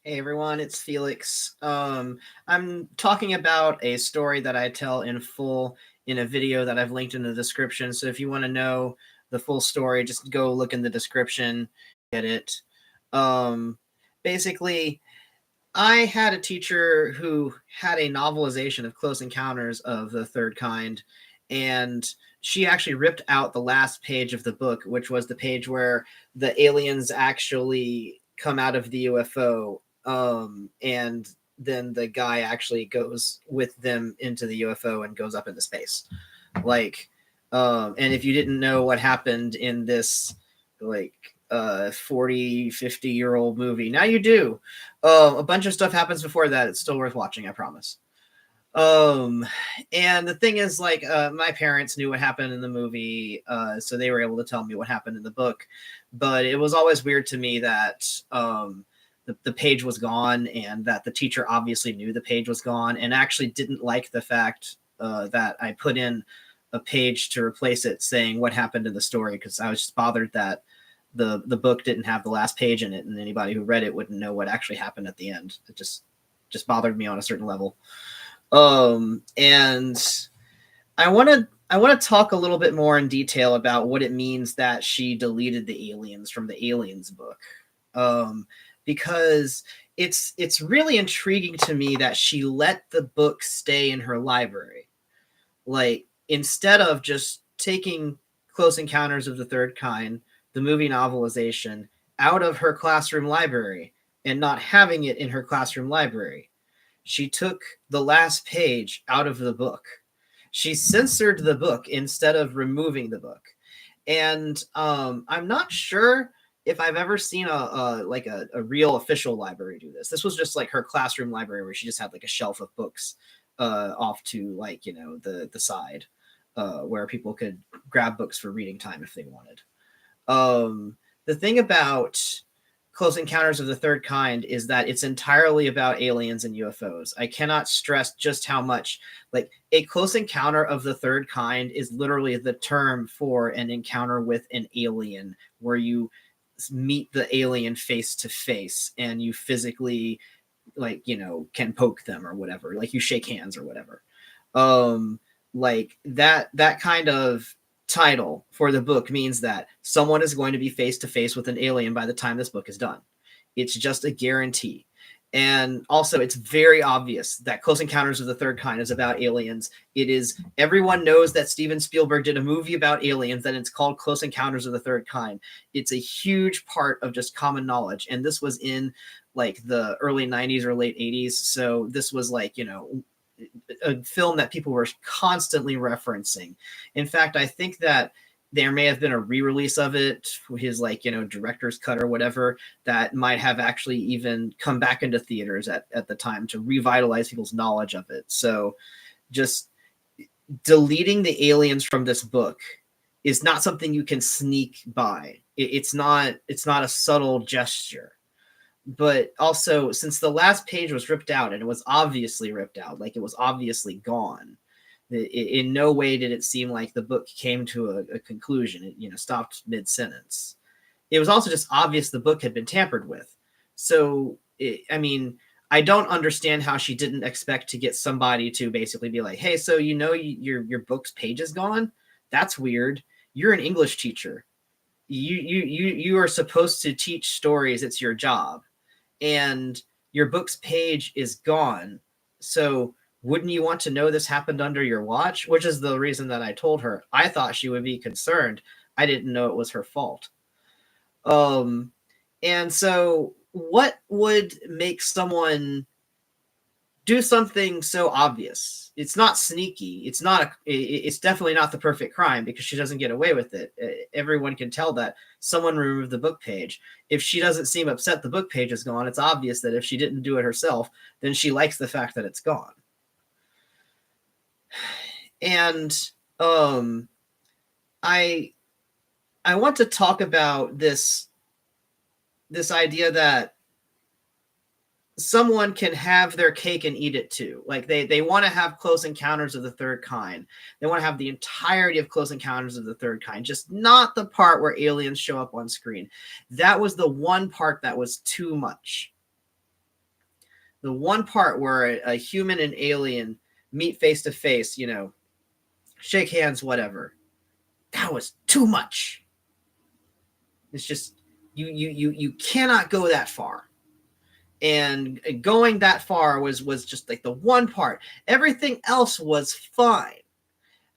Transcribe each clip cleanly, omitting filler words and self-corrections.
Hey everyone, it's Felix. I'm talking about a story that I tell in full in a video that I've linked in the description. So if you want to know the full story, just go look in the description, get it. Um, Basically, I had a teacher who had a novelization of Close Encounters of the Third Kind, and she actually ripped out the last page of the book, which was the page where the aliens actually come out of the UFO, and then the guy actually goes with them into the UFO and goes up into space. Like, and if you didn't know what happened in this, like, 40-50-year-old movie, now you do. A bunch of stuff happens before that. It's still worth watching, I promise. And the thing is, like, my parents knew what happened in the movie, so they were able to tell me what happened in the book. But it was always weird to me that the page was gone, and that the teacher obviously knew the page was gone, and actually didn't like the fact that I put in a page to replace it saying what happened in the story, because I was just bothered that the book didn't have the last page in it, and anybody who read it wouldn't know what actually happened at the end. It just bothered me on a certain level. And I want to talk a little bit more in detail about what it means that she deleted the aliens from the aliens book. Because it's really intriguing to me that she let the book stay in her library. Like, instead of just taking Close Encounters of the Third Kind, the movie novelization, out of her classroom library and not having it in her classroom library, she took the last page out of the book. She censored the book instead of removing the book. And I'm not sure if I've ever seen a real official library do this. This was just like her classroom library where she just had like a shelf of books off to, like, the side, where people could grab books for reading time if they wanted. The thing about Close Encounters of the Third Kind is that it's entirely about aliens and UFOs. I cannot stress just how much, like, a close encounter of the third kind is literally the term for an encounter with an alien, where you meet the alien face to face and you physically, like, can poke them or whatever, like you shake hands or whatever. Like, that kind of title for the book means that someone is going to be face to face with an alien by the time this book is done. It's just a guarantee. And also, it's very obvious that Close Encounters of the Third Kind is about aliens. Everyone knows that Steven Spielberg did a movie about aliens, and it's called Close Encounters of the Third Kind. It's a huge part of just common knowledge. And this was in, like, the early 90s or late 80s. So this was, like, a film that people were constantly referencing. In fact, I think that there may have been a re-release of it, his, like, director's cut or whatever, that might have actually even come back into theaters at the time to revitalize people's knowledge of it. So just deleting the aliens from this book is not something you can sneak by. It's not a subtle gesture. But also, since the last page was ripped out, and it was obviously ripped out, like, it was obviously gone, in no way did it seem like the book came to a conclusion. It stopped mid-sentence. It was also just obvious the book had been tampered with. So, I don't understand how she didn't expect to get somebody to basically be like, hey, so your book's page is gone? That's weird. You're an English teacher. You are supposed to teach stories. It's your job. And your book's page is gone. So wouldn't you want to know this happened under your watch? Which is the reason that I told her I thought she would be concerned. I didn't know it was her fault. And so what would make someone do something so obvious? It's not sneaky. It's definitely not the perfect crime, because she doesn't get away with it. Everyone can tell that someone removed the book page. If she doesn't seem upset the book page is gone, it's obvious that if she didn't do it herself, then she likes the fact that it's gone. And I want to talk about this idea that someone can have their cake and eat it too. Like, they want to have Close Encounters of the Third Kind. They want to have the entirety of Close Encounters of the Third Kind, just not the part where aliens show up on screen. That was the one part that was too much. the one part where a human and alien meet face to face, you know, shake hands, whatever. That was too much. It's just you cannot go that far. And going that far was just like the one part. Everything else was fine.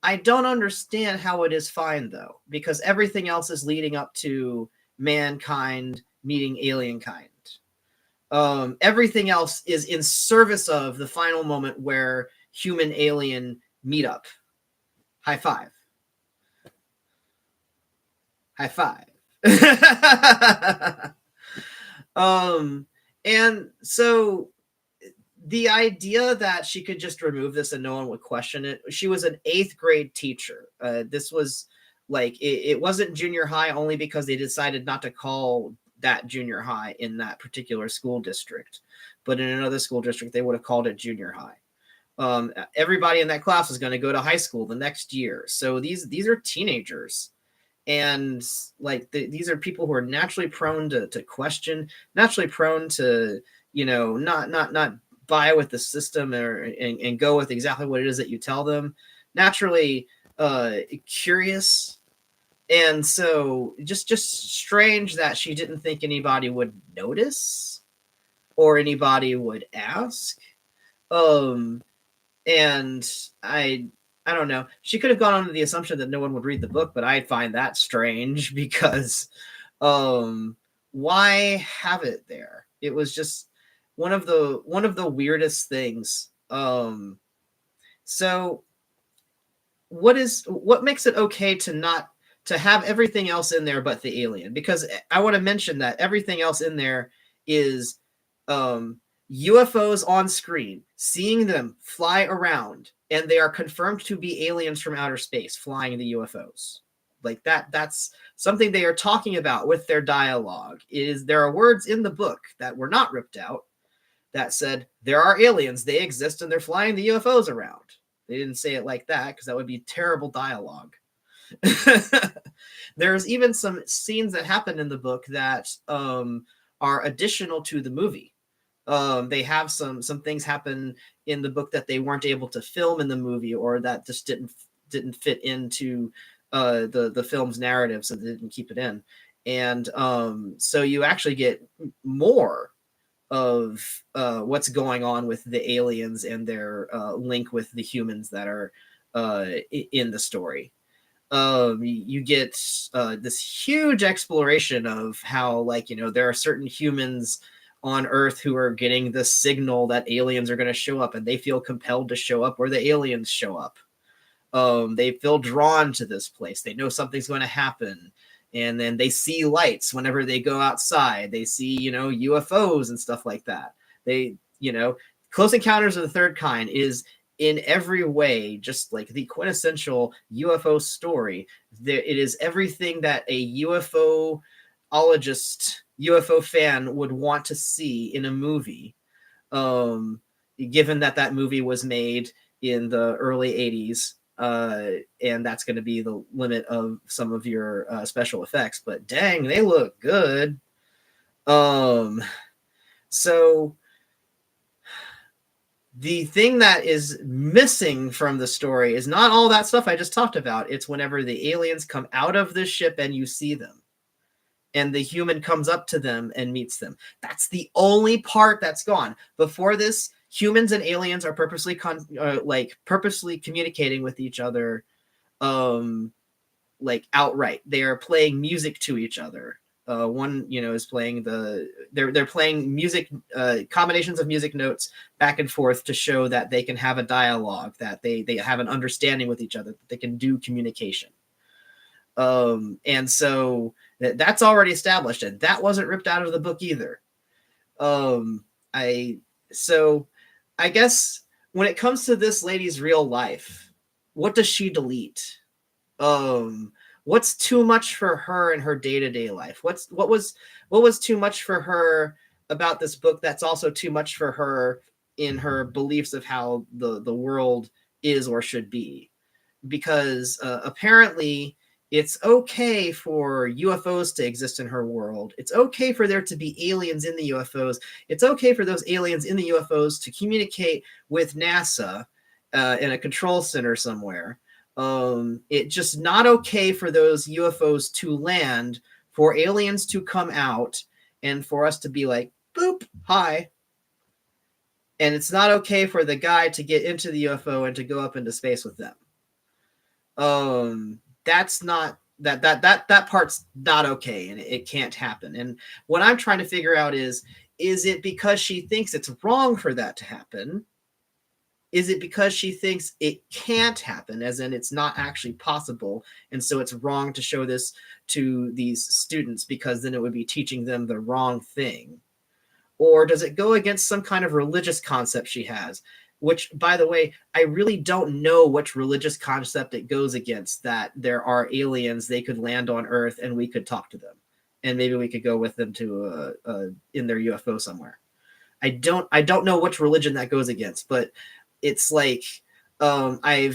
I don't understand how it is fine though, because everything else is leading up to mankind meeting alien kind. Everything else is in service of the final moment where human alien meet up. High five. High five. And so the idea that she could just remove this and no one would question it. She was an 8th grade teacher. This was like, it wasn't junior high only because they decided not to call that junior high in that particular school district. But in another school district, they would have called it junior high. Everybody in that class was going to go to high school the next year. So these are teenagers. And like these are people who are naturally prone to question, naturally prone to, you know, not buy with the system and go with exactly what it is that you tell them. Naturally curious. And so just strange that she didn't think anybody would notice or anybody would ask. And I don't know. She could have gone under the assumption that no one would read the book, but I find that strange because why have it there? It was just one of the weirdest things. So what makes it okay to have everything else in there but the alien? Because I want to mention that everything else in there is UFOs on screen, seeing them fly around, and they are confirmed to be aliens from outer space flying the UFOs. Like that's something they are talking about with their dialogue. There are words in the book that were not ripped out that said there are aliens, they exist, and they're flying the UFOs around. They didn't say it like that because that would be terrible dialogue. There's even some scenes that happen in the book that are additional to the movie. They have some things happen in the book that they weren't able to film in the movie, or that just didn't fit into the film's narrative, so they didn't keep it in. And so you actually get more of what's going on with the aliens and their link with the humans that are in the story. You get this huge exploration of how, like, you know, there are certain humans on Earth who are getting the signal that aliens are going to show up, and they feel compelled to show up where the aliens show up. They feel drawn to this place. They know something's going to happen. And then they see lights whenever they go outside. They see, you know, UFOs and stuff like that. They, you know, Close Encounters of the Third Kind is in every way just like the quintessential UFO story. It is everything that a UFOologist, UFO fan would want to see in a movie. Given that movie was made in the early 80s. And that's going to be the limit of some of your special effects, but dang, they look good. So the thing that is missing from the story is not all that stuff I just talked about. It's whenever the aliens come out of the ship and you see them, and the human comes up to them and meets them. That's the only part that's gone. Before this, humans and aliens are purposely communicating with each other, like outright. They are playing music to each other. One, you know, is playing they're playing music, combinations of music notes back and forth to show that they can have a dialogue, that they have an understanding with each other, that they can do communication. And so that's already established, and that wasn't ripped out of the book either. I guess when it comes to this lady's real life, what does she delete? What's too much for her in her day-to-day life? What was too much for her about this book that's also too much for her in her beliefs of how the world is or should be? Because apparently It's okay for UFOs to exist in her world. It's okay for there to be aliens in the UFOs. It's okay for those aliens in the UFOs to communicate with NASA in a control center somewhere. It's just not okay for those UFOs to land, for aliens to come out, and for us to be like, boop, hi. And it's not okay for the guy to get into the UFO and to go up into space with them. That's not that part's not okay, and it can't happen. And what I'm trying to figure out is it because she thinks it's wrong for that to happen? Is it because she thinks it can't happen, as in it's not actually possible, and so it's wrong to show this to these students because then it would be teaching them the wrong thing? Or does it go against some kind of religious concept she has? Which, by the way, I really don't know which religious concept it goes against, that there are aliens, they could land on Earth and we could talk to them. And maybe we could go with them to in their UFO somewhere. I don't know which religion that goes against, but it's like I'd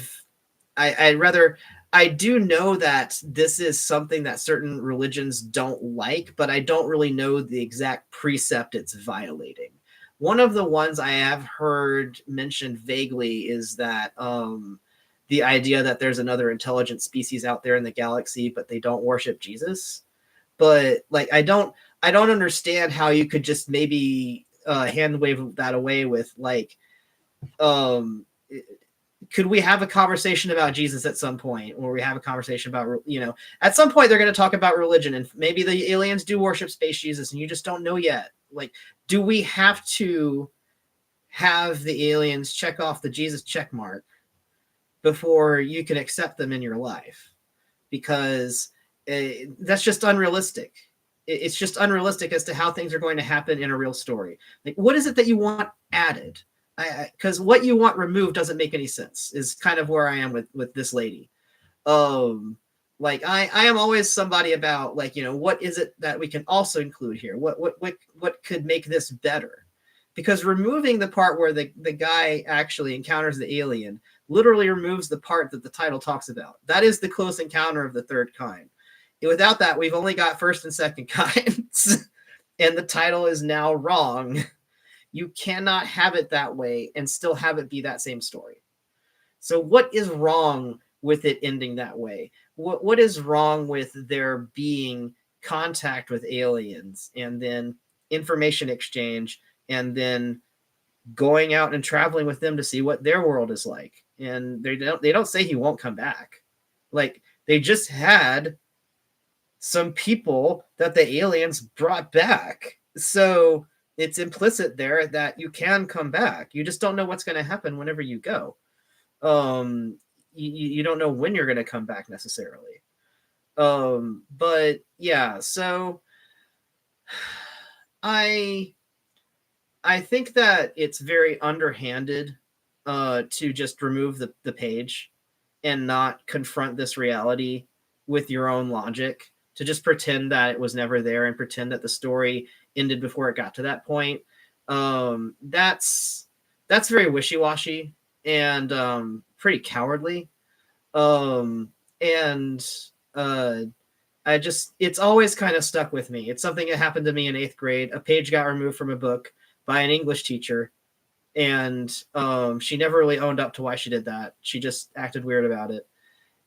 rather, I do know that this is something that certain religions don't like, but I don't really know the exact precept it's violating. One of the ones I have heard mentioned vaguely is that the idea that there's another intelligent species out there in the galaxy, but they don't worship Jesus. But like, I don't understand how you could just maybe hand wave that away with like, could we have a conversation about Jesus at some point, or we have a conversation about, at some point they're going to talk about religion, and maybe the aliens do worship space Jesus and you just don't know yet. Like, do we have to have the aliens check off the Jesus check mark before you can accept them in your life? Because that's just unrealistic. It's just unrealistic as to how things are going to happen in a real story. Like, what is it that you want added? Because what you want removed doesn't make any sense, is kind of where I am with this lady. Like, I am always somebody about, like, what is it that we can also include here? What could make this better? Because removing the part where the guy actually encounters the alien literally removes the part that the title talks about. That is the close encounter of the third kind. Without that, we've only got first and second kinds, and the title is now wrong. You cannot have it that way and still have it be that same story. So what is wrong with it ending that way? What is wrong with there being contact with aliens and then information exchange and then going out and traveling with them to see what their world is like? And they don't say he won't come back. Like, they just had some people that the aliens brought back. So it's implicit there that you can come back. You just don't know what's going to happen whenever you go. You don't know when you're going to come back necessarily. But yeah, so I think that it's very underhanded to just remove the page and not confront this reality with your own logic, to just pretend that it was never there and pretend that the story ended before it got to that point. That's very wishy-washy and pretty cowardly. It's always kind of stuck with me. It's something that happened to me in 8th grade. A page got removed from a book by an English teacher, and she never really owned up to why she did that. She just acted weird about it.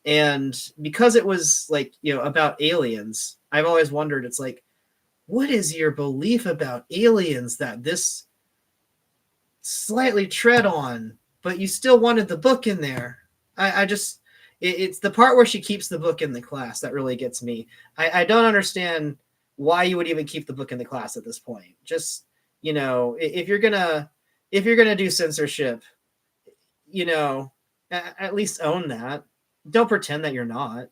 And because it was like, about aliens, I've always wondered, it's like, what is your belief about aliens that this slightly tread on, but you still wanted the book in there? It's the part where she keeps the book in the class that really gets me. I don't understand why you would even keep the book in the class at this point. Just, if you're gonna do censorship, at least own that. Don't pretend that you're not.